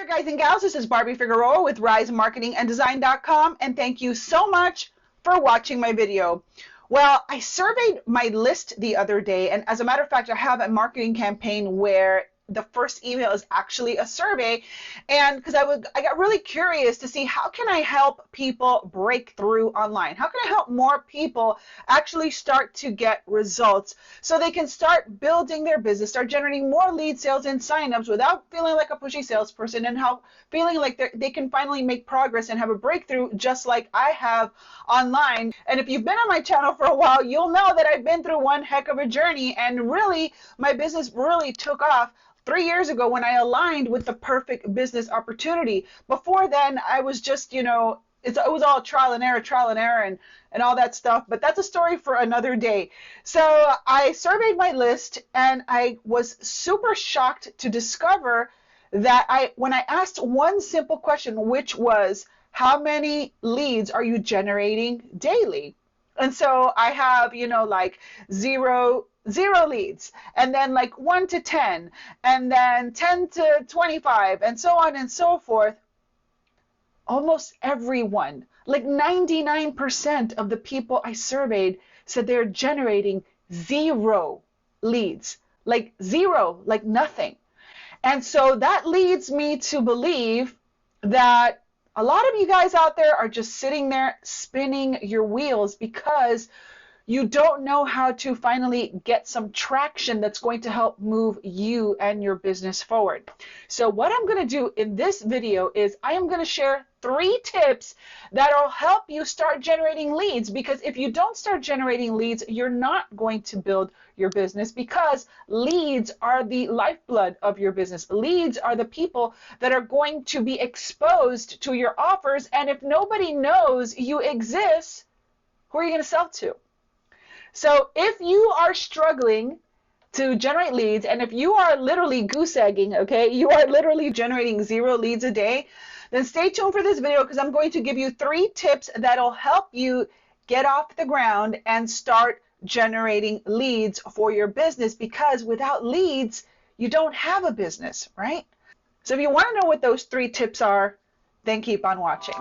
guys and gals, this is Barbie Figueroa with RiseMarketingAndDesign.com, and thank you so much for watching my video. Well, I surveyed my list the other day, and as a matter of fact, I have a marketing campaign where the first email is actually a survey, and because I got really curious to see how can I help people break through online? How can I help more people actually start to get results so they can start building their business, start generating more lead sales and signups without feeling like a pushy salesperson, and how feeling like they can finally make progress and have a breakthrough just like I have online. And if you've been on my channel for a while, you'll know that I've been through one heck of a journey, and really my business really took off 3 years ago when I aligned with the perfect business opportunity. Before then, I was just, it was all trial and error and all that stuff. But that's a story for another day. So I surveyed my list, and I was super shocked to discover that when I asked one simple question, which was, how many leads are you generating daily? And so I have, like zero leads, and then like 1 to 10, and then 10 to 25, and so on and so forth. Almost everyone, like 99% of the people I surveyed, said they're generating 0 leads, like zero, like nothing. And so that leads me to believe that a lot of you guys out there are just sitting there spinning your wheels because you don't know how to finally get some traction that's going to help move you and your business forward. So what I'm going to do in this video is I am going to share 3 tips that'll help you start generating leads, because if you don't start generating leads, you're not going to build your business, because leads are the lifeblood of your business. Leads are the people that are going to be exposed to your offers, and if nobody knows you exist, who are you going to sell to? So if you are struggling to generate leads, and if you are literally goose egging, okay, you are literally generating 0 leads a day, then stay tuned for this video, because I'm going to give you 3 tips that'll help you get off the ground and start generating leads for your business, because without leads, you don't have a business, right? So if you want to know what those 3 tips are, then keep on watching.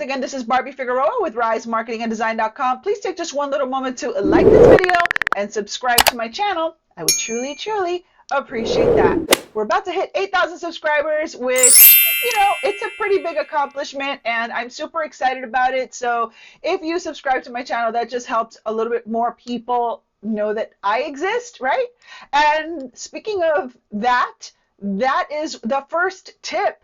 Again, this is Barbie Figueroa with RiseMarketingAndDesign.com. Please take just one little moment to like this video and subscribe to my channel. I would truly, truly appreciate that. We're about to hit 8,000 subscribers, which, it's a pretty big accomplishment, and I'm super excited about it. So if you subscribe to my channel, that just helps a little bit more people know that I exist, right? And speaking of that, that is the first tip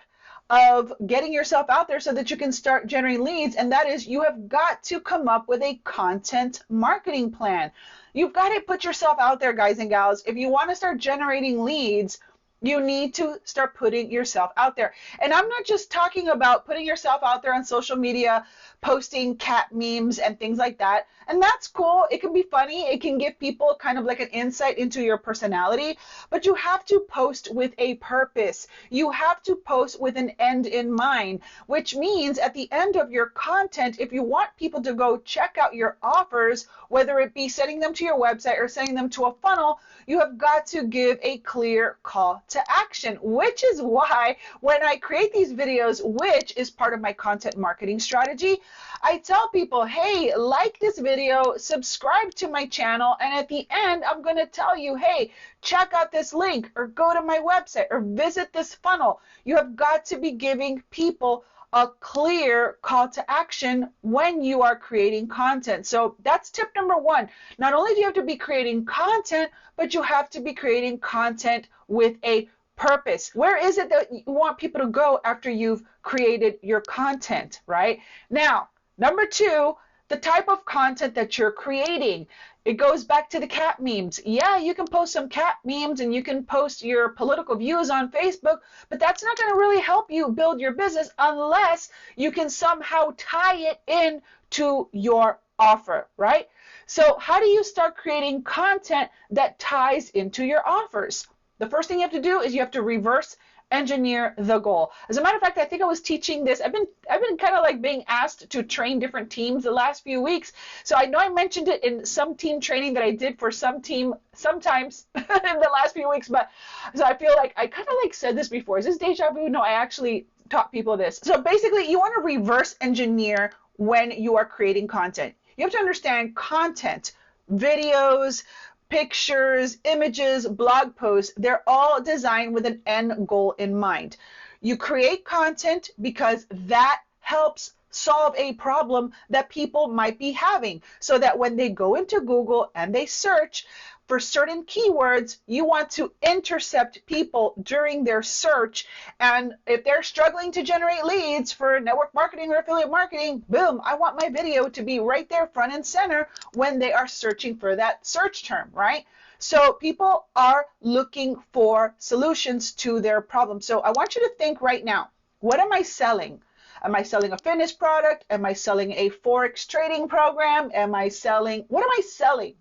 of getting yourself out there so that you can start generating leads, and that is you have got to come up with a content marketing plan. You've got to put yourself out there, guys and gals. If you want to start generating leads, you need to start putting yourself out there. And I'm not just talking about putting yourself out there on social media, posting cat memes and things like that. And that's cool. It can be funny. It can give people kind of like an insight into your personality. But you have to post with a purpose. You have to post with an end in mind, which means at the end of your content, if you want people to go check out your offers, whether it be sending them to your website or sending them to a funnel, you have got to give a clear call to action, which is why when I create these videos, which is part of my content marketing strategy, I tell people, hey, like this video, subscribe to my channel, and at the end, I'm going to tell you, hey, check out this link, or go to my website, or visit this funnel. You have got to be giving people a clear call to action when you are creating content. So that's tip number 1. Not only do you have to be creating content, but you have to be creating content with a purpose. Where is it that you want people to go after you've created your content, right? Now, number 2, the type of content that you're creating. It goes back to the cat memes. Yeah, you can post some cat memes and you can post your political views on Facebook, but that's not going to really help you build your business unless you can somehow tie it in to your offer, right? So how do you start creating content that ties into your offers? The first thing you have to do is you have to reverse engineer the goal. As a matter of fact, I think I was teaching this. I've been kind of like being asked to train different teams the last few weeks. So I know I mentioned it in some team training that I did for some team sometimes in the last few weeks, but so I feel like I kind of like said this before. Is this deja vu? No, I actually taught people this. So basically, you want to reverse engineer when you are creating content. You have to understand content, videos, pictures, images, blog posts, they're all designed with an end goal in mind. You create content because that helps solve a problem that people might be having, so that when they go into Google and they search for certain keywords, you want to intercept people during their search. And if they're struggling to generate leads for network marketing or affiliate marketing, boom, I want my video to be right there front and center when they are searching for that search term, right? So people are looking for solutions to their problems. So I want you to think right now, what am I selling? Am I selling a fitness product? Am I selling a Forex trading program? What am I selling?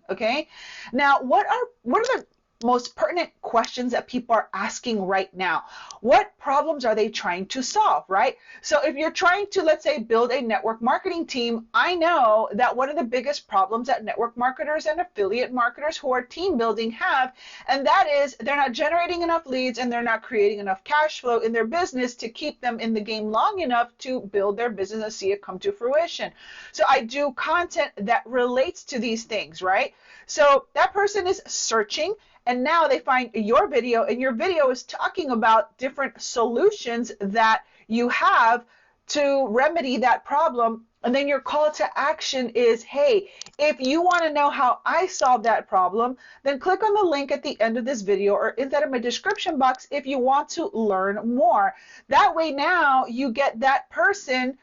Okay. Now, what are the most pertinent questions that people are asking right now? What problems are they trying to solve, right? So if you're trying to, let's say, build a network marketing team, I know that one of the biggest problems that network marketers and affiliate marketers who are team building have, and that is they're not generating enough leads and they're not creating enough cash flow in their business to keep them in the game long enough to build their business and see it come to fruition. So I do content that relates to these things, right? So that person is searching, and now they find your video, and your video is talking about different solutions that you have to remedy that problem. And then your call to action is, hey, if you want to know how I solved that problem, then click on the link at the end of this video or inside of my description box if you want to learn more. That way now you get that person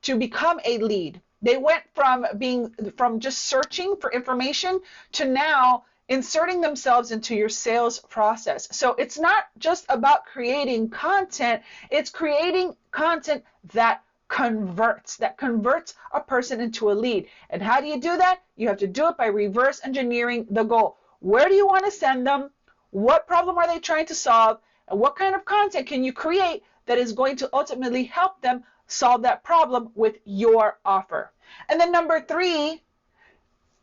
to become a lead. They went from just searching for information to now inserting themselves into your sales process. So it's not just about creating content, it's creating content that converts a person into a lead. And how do you do that? You have to do it by reverse engineering the goal. Where do you want to send them? What problem are they trying to solve? And what kind of content can you create that is going to ultimately help them solve that problem with your offer? And then number 3,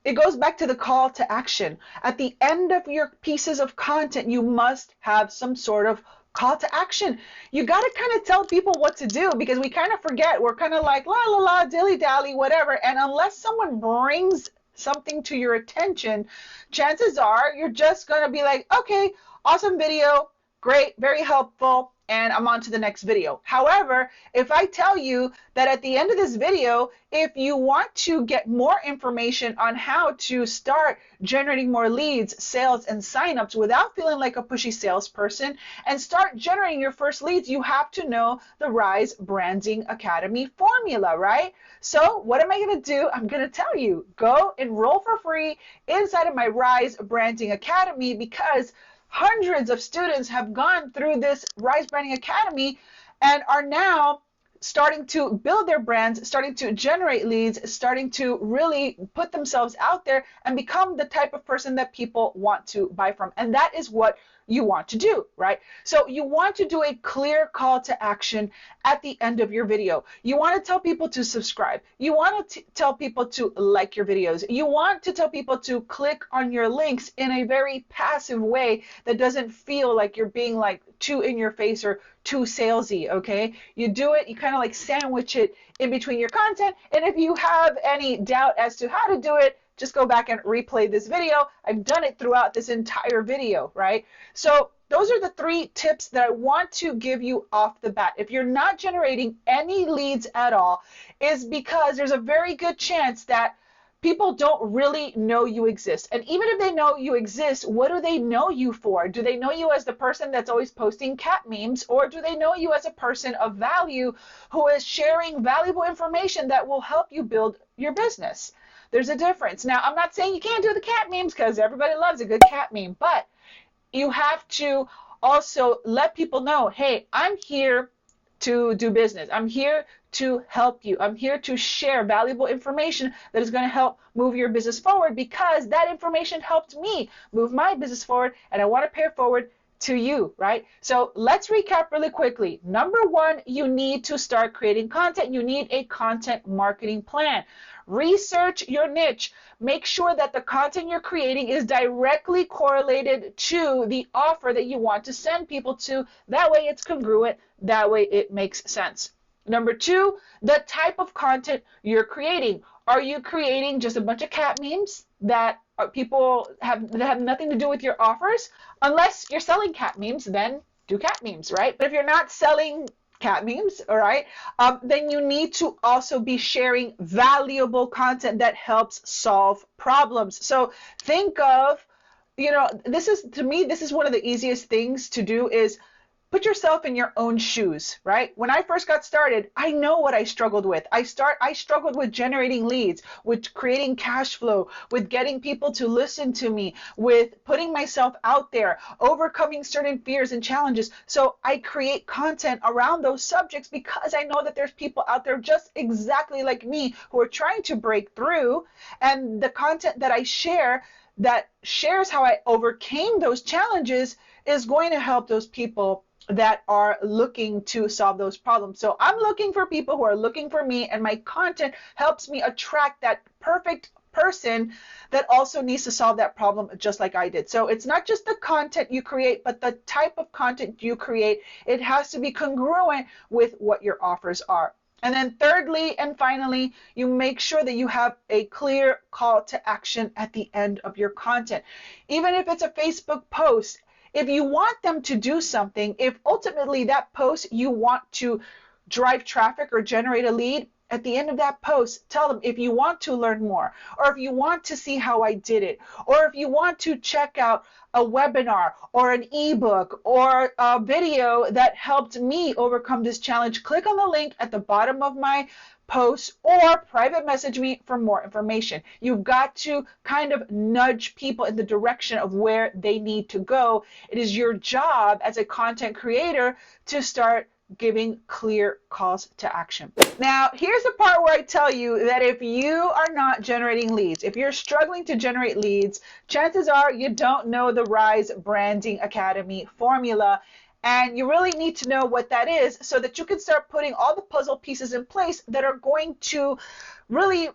it goes back to the call to action. At the end of your pieces of content, you must have some sort of call to action. You got to kind of tell people what to do, because we kind of forget. We're kind of like, la, la, la, dilly dally, whatever. And unless someone brings something to your attention, chances are you're just going to be like, okay, awesome video, great, very helpful, and I'm on to the next video. However, if I tell you that at the end of this video, if you want to get more information on how to start generating more leads, sales, and signups without feeling like a pushy salesperson and start generating your first leads, you have to know the Rise Branding Academy formula, right? So what am I going to do? I'm going to tell you, go enroll for free inside of my Rise Branding Academy, because hundreds of students have gone through this Rise Branding Academy and are now starting to build their brands, starting to generate leads, starting to really put themselves out there and become the type of person that people want to buy from. And that is what you want to do, right? So you want to do a clear call to action at the end of your video. You want to tell people to subscribe. You want to tell people to like your videos. You want to tell people to click on your links in a very passive way that doesn't feel like you're being like too in your face or too salesy, okay? You do it, you kind of like sandwich it in between your content. And if you have any doubt as to how to do it, just go back and replay this video. I've done it throughout this entire video, right? So those are the 3 tips that I want to give you off the bat. If you're not generating any leads at all, is because there's a very good chance that people don't really know you exist. And even if they know you exist, what do they know you for? Do they know you as the person that's always posting cat memes, or do they know you as a person of value who is sharing valuable information that will help you build your business? There's a difference. Now, I'm not saying you can't do the cat memes, because everybody loves a good cat meme, but you have to also let people know, hey, I'm here to do business. I'm here to help you. I'm here to share valuable information that is going to help move your business forward, because that information helped me move my business forward, and I want to pay it forward to you, right? So let's recap really quickly. Number one, you need to start creating content. You need a content marketing plan. Research your niche. Make sure that the content you're creating is directly correlated to the offer that you want to send people to. That way it's congruent. That way it makes sense. Number two, the type of content you're creating. Are you creating just a bunch of cat memes that people have nothing to do with your offers? Unless you're selling cat memes, then do cat memes, right? But if you're not selling cat memes, all right, then you need to also be sharing valuable content that helps solve problems. So think of, this is, to me, this is one of the easiest things to do is put yourself in your own shoes, right? When I first got started, I know what I struggled with. I struggled with generating leads, with creating cash flow, with getting people to listen to me, with putting myself out there, overcoming certain fears and challenges. So I create content around those subjects because I know that there's people out there just exactly like me who are trying to break through. And the content that I share that shares how I overcame those challenges is going to help those people that are looking to solve those problems. So I'm looking for people who are looking for me, and my content helps me attract that perfect person that also needs to solve that problem just like I did. So it's not just the content you create, but the type of content you create. It has to be congruent with what your offers are. And then thirdly and finally, you make sure that you have a clear call to action at the end of your content. Even if it's a Facebook post, if you want them to do something, if ultimately that post you want to drive traffic or generate a lead, at the end of that post, tell them if you want to learn more, or if you want to see how I did it, or if you want to check out a webinar or an ebook or a video that helped me overcome this challenge, click on the link at the bottom of my post or private message me for more information. You've got to kind of nudge people in the direction of where they need to go. It is your job as a content creator to start giving clear calls to action. Now, here's the part where I tell you that if you are not generating leads, if you're struggling to generate leads, chances are you don't know the Rise Branding Academy formula. And you really need to know what that is so that you can start putting all the puzzle pieces in place that are going to really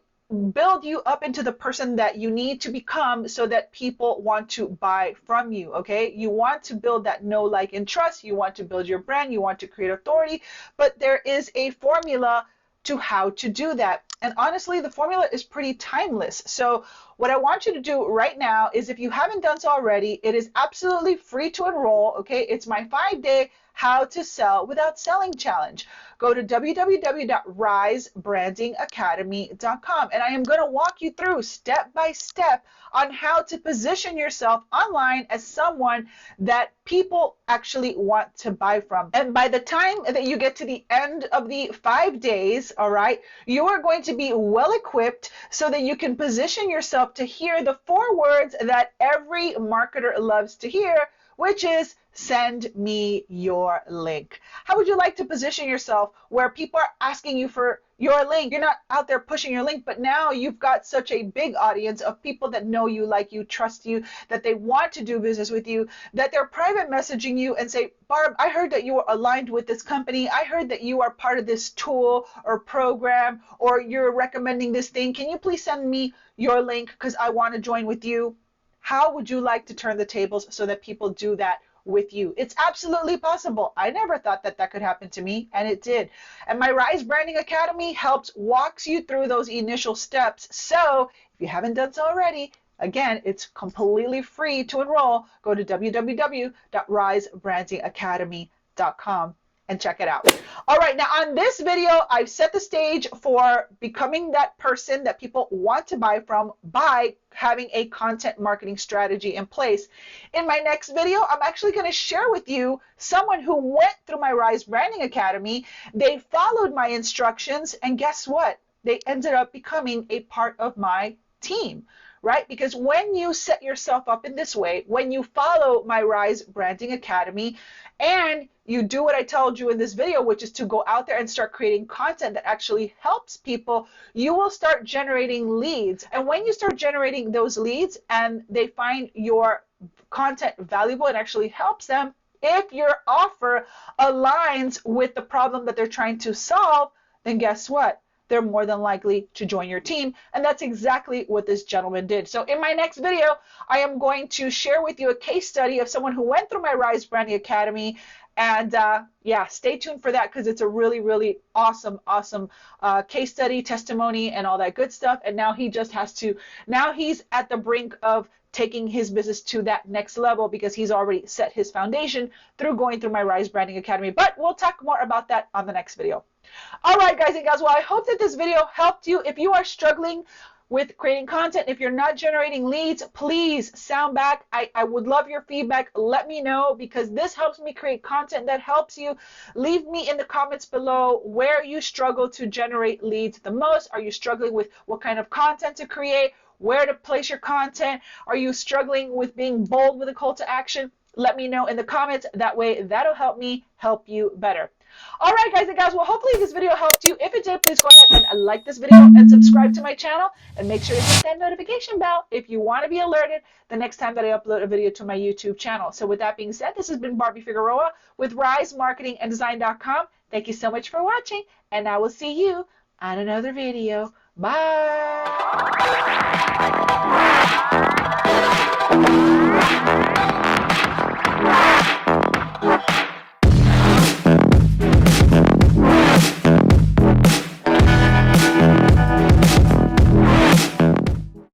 build you up into the person that you need to become so that people want to buy from you, okay? You want to build that know, like, and trust. You want to build your brand. You want to create authority. But there is a formula to how to do that. And honestly, the formula is pretty timeless. So what I want you to do right now is, if you haven't done so already, it is absolutely free to enroll, okay? It's my 5-day How to Sell Without Selling Challenge. Go to www.risebrandingacademy.com, and I am going to walk you through step by step on how to position yourself online as someone that people actually want to buy from. And by the time that you get to the end of the 5 days, all right, you are going to be well equipped so that you can position yourself to hear the 4 words that every marketer loves to hear, which is send me your link. How would you like to position yourself where people are asking you for your link? You're not out there pushing your link, but now you've got such a big audience of people that know you, like you, trust you, that they want to do business with you, that they're private messaging you and say, Barb, I heard that you are aligned with this company. I heard that you are part of this tool or program, or you're recommending this thing. Can you please send me your link because I want to join with you? How would you like to turn the tables so that people do that with you? It's absolutely possible. I never thought that that could happen to me, and it did. And my Rise Branding Academy walks you through those initial steps. So if you haven't done so already, again, it's completely free to enroll. Go to www.risebrandingacademy.com and check it out. All right, now on this video, I've set the stage for becoming that person that people want to buy from by having a content marketing strategy in place. In my next video, I'm actually going to share with you someone who went through my Rise Branding Academy. They followed my instructions, and guess what? They ended up becoming a part of my team. Right? Because when you set yourself up in this way, when you follow my Rise Branding Academy and you do what I told you in this video, which is to go out there and start creating content that actually helps people, you will start generating leads. And when you start generating those leads and they find your content valuable and actually helps them, If your offer aligns with the problem that they're trying to solve, then guess what? They're more than likely to join your team. And that's exactly what this gentleman did. So in my next video, I am going to share with you a case study of someone who went through my Rise Branding Academy. And yeah, stay tuned for that because it's a really, really awesome case study, testimony, and all that good stuff. And now he just has to, now he's at the brink of taking his business to that next level because he's already set his foundation through going through my Rise Branding Academy. But we'll talk more about that on the next video. All right, guys and gals, well, I hope that this video helped you. If you are struggling with creating content, if you're not generating leads, please sound back. I would love your feedback. Let me know because this helps me create content that helps you. Leave me in the comments below where you struggle to generate leads the most. Are you struggling with what kind of content to create? Where to place your content? Are you struggling with being bold with a call to action? Let me know in the comments. That way, that'll help me help you better. All right, guys and gals, well, hopefully this video helped you. If it did, please go ahead and like this video and subscribe to my channel and make sure to hit that notification bell if you want to be alerted the next time that I upload a video to my YouTube channel. So with that being said, this has been Barbie Figueroa with RiseMarketingAndDesign.com. Thank you so much for watching, and I will see you on another video. Bye.